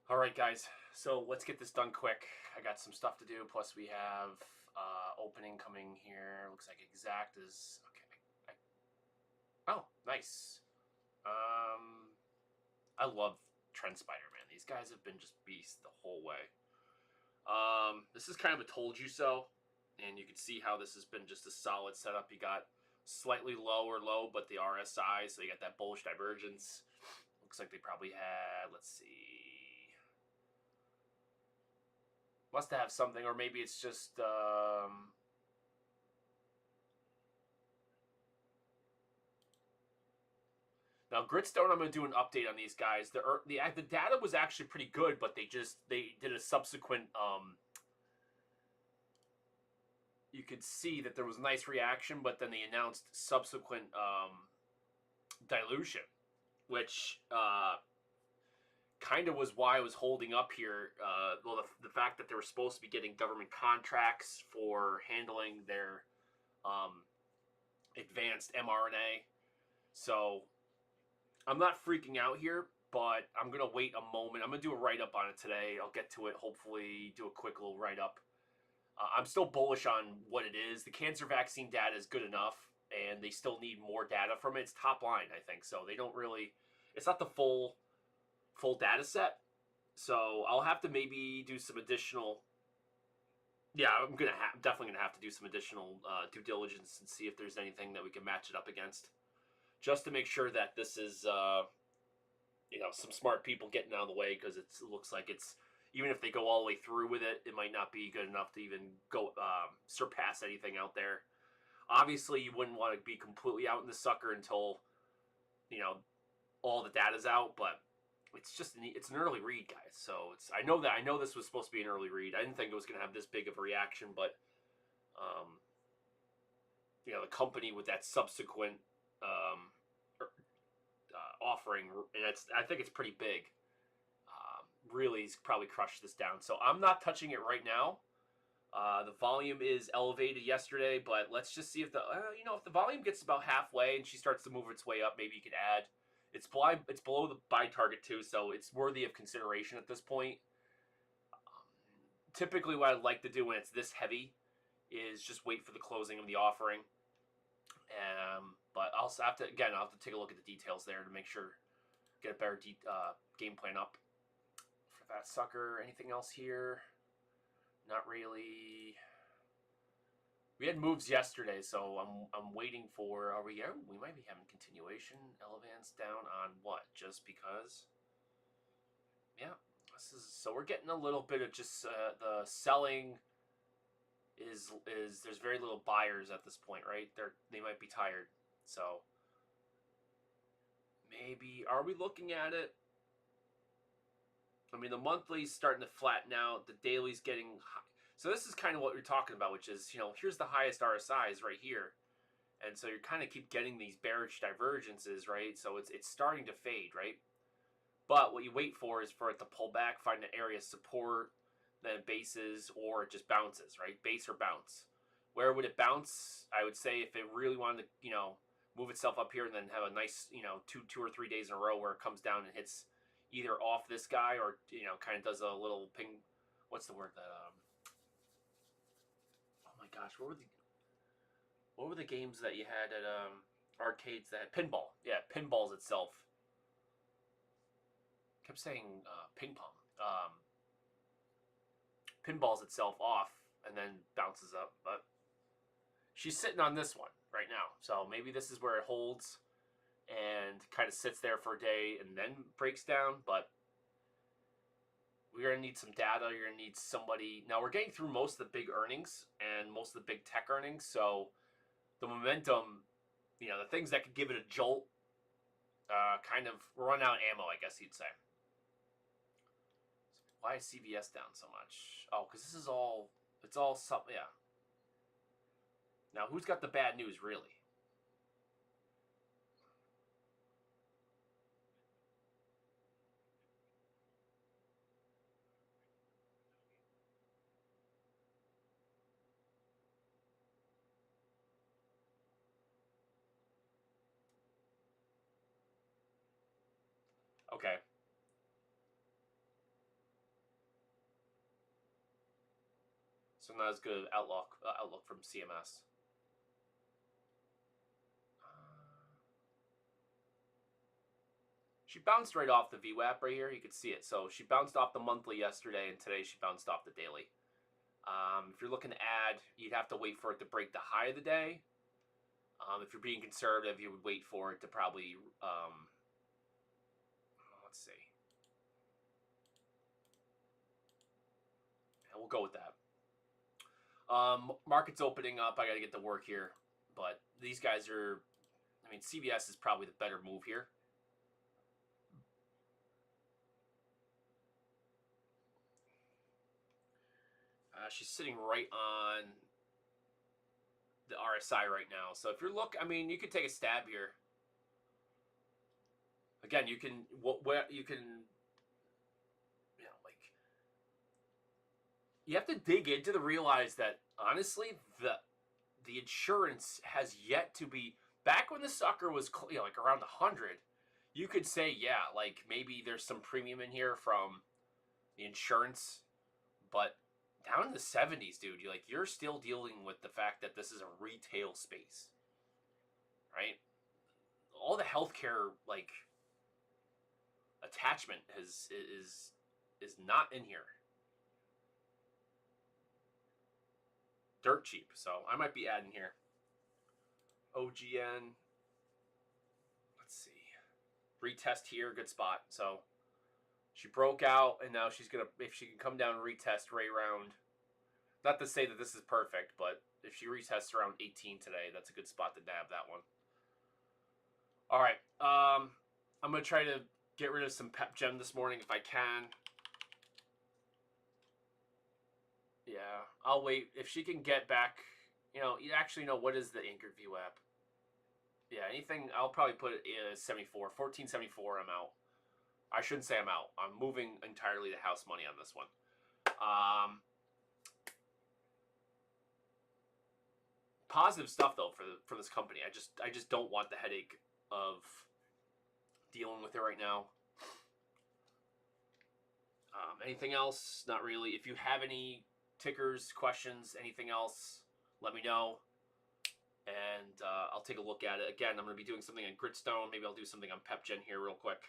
All right, guys. So let's get this done quick. I got some stuff to do. Plus, we have opening coming here. Looks like exact is okay. Oh, nice. Um, I love Trend Spider, man. These guys have been just beasts the whole way. This is kind of a told you so, and you can see how this has been just a solid setup. You got slightly lower low, but the RSI, so you got that bullish divergence. Looks like they probably had. Let's see. Must have something, or maybe it's just now Gritstone. I'm going to do an update on these guys. The data was actually pretty good, but they did a subsequent. You could see that there was a nice reaction, but then they announced subsequent dilution, which kind of was why I was holding up here. Well, the fact that they were supposed to be getting government contracts for handling their advanced mRNA. So I'm not freaking out here, but I'm going to wait a moment. I'm going to do a write-up on it today. I'll get to it, hopefully do a quick little write-up. I'm still bullish on what it is. The cancer vaccine data is good enough, and they still need more data from it. It's top line, I think. So they don't really... It's not the full data set. So I'll have to maybe do some additional... Yeah, I'm definitely gonna have to do some additional due diligence and see if there's anything that we can match it up against, just to make sure that this is some smart people getting out of the way, because it looks like it's, even if they go all the way through with it, it might not be good enough to even go surpass anything out there. Obviously, you wouldn't want to be completely out in the sucker until all the data's out, but it's an early read, guys. So I know this was supposed to be an early read. I didn't think it was going to have this big of a reaction, but the company with that subsequent offering, and I think it's pretty big. Really, he's probably crushed this down. So I'm not touching it right now. The volume is elevated yesterday, but let's just see if if the volume gets about halfway and she starts to move its way up, maybe you could add. It's below the buy target too, so it's worthy of consideration at this point. Typically, what I'd like to do when it's this heavy is just wait for the closing of the offering. But I'll have to take a look at the details there to make sure, get a better game plan up for that sucker. Anything else here? Not really. We had moves yesterday, so I'm waiting for. Are we? We might be having continuation. Elevance down on what? Just because? Yeah. So we're getting a little bit of just the selling. Is there's very little buyers at this point, right? They might be tired. So maybe, are we looking at it? I mean, the monthly's starting to flatten out. The daily's getting high. So this is kind of what you're talking about, which is, here's the highest RSIs right here. And so you kind of keep getting these bearish divergences, right? So it's starting to fade, right? But what you wait for is for it to pull back, find an area of support, then bases, or it just bounces, right? Base or bounce. Where would it bounce? I would say if it really wanted to, move itself up here and then have a nice, 2 or 3 days in a row where it comes down and hits either off this guy or, kind of does a little ping. What's the word that, oh my gosh, what were the games that you had at arcades that had pinball? Yeah, pinballs itself. Kept saying ping pong. Pinballs itself off and then bounces up, but she's sitting on this one right now. So maybe this is where it holds and kind of sits there for a day and then breaks down, but we're going to need some data. You're going to need somebody. Now, we're getting through most of the big earnings and most of the big tech earnings, so the momentum, the things that could give it a jolt, kind of run out of ammo, I guess you'd say. Why is CVS down so much? Oh, because it's all something, yeah. Now, who's got the bad news, really? Okay. So not as good of outlook from CMS. She bounced right off the VWAP right here. You can see it. So she bounced off the monthly yesterday, and today she bounced off the daily. If you're looking to add, you'd have to wait for it to break the high of the day. If you're being conservative, you would wait for it to probably, let's see. And we'll go with that. Market's opening up. I got to get to work here. But these guys are, I mean, CVS is probably the better move here. She's sitting right on the RSI right now. So if you're I mean, you could take a stab here. Again, you can, you have to dig into to realize that, honestly, the insurance has yet to be, back when the sucker was, like around 100, you could say, yeah, like maybe there's some premium in here from the insurance, but down in the 70s, dude, you're still dealing with the fact that this is a retail space, right? All the healthcare attachment is not in here. Dirt cheap, so I might be adding here. OGN. Let's see. Retest here, good spot. So she broke out, and now she's gonna, if she can come down and retest right around, not to say that this is perfect, but if she retests around 18 today, that's a good spot to nab that one. All right, I'm gonna try to get rid of some pep gem this morning if I can. Yeah, I'll wait. If she can get back, you actually know what is the anchored VWAP. Yeah, anything, I'll probably put it in 74, 1474, I'm out. I shouldn't say I'm out. I'm moving entirely to house money on this one. Positive stuff though for this company. I just don't want the headache of dealing with it right now. Anything else? Not really. If you have any tickers, questions, anything else, let me know. And I'll take a look at it. Again, I'm going to be doing something on Gritstone. Maybe I'll do something on PepGen here real quick.